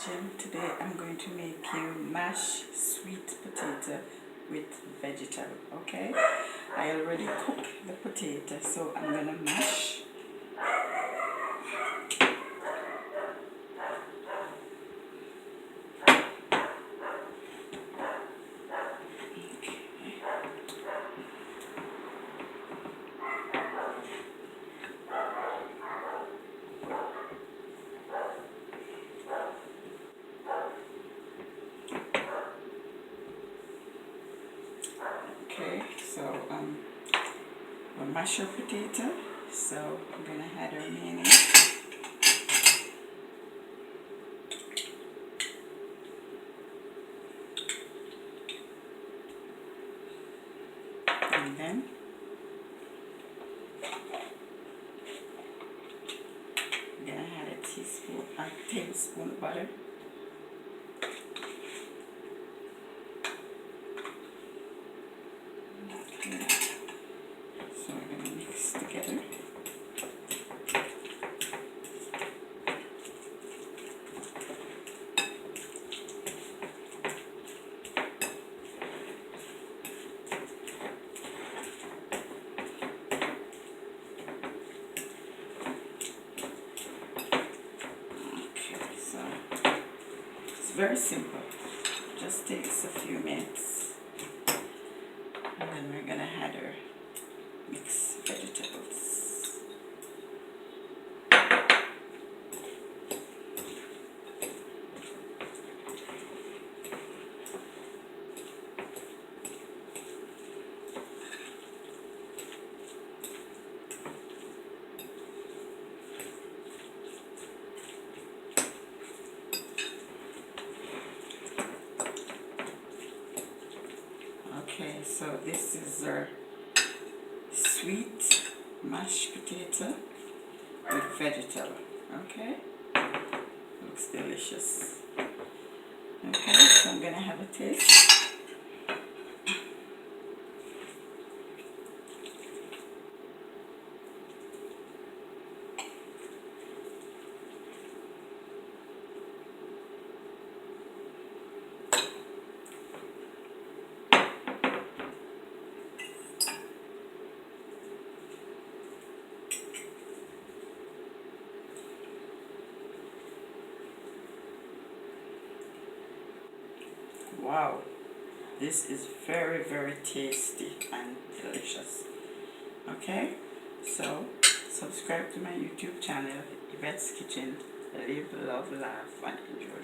Kitchen. Today I'm going to make you mashed sweet potato with vegetable. Okay, I already cooked the potato, so I'm gonna mash. Okay, so we'll mash your potato. So I'm gonna add our mayonnaise. And then I'm gonna add a tablespoon of butter. Okay, so we're gonna mix together. Okay, so it's very simple. Just takes a few minutes. And then we're gonna add our mixed vegetables. Okay, so this is our sweet mashed potato with vegetable. Okay, looks delicious. Okay, so I'm gonna have a taste. Wow, this is very, very tasty and delicious. Okay, so subscribe to my YouTube channel, Yvette's Kitchen. Live, love, laugh, and enjoy.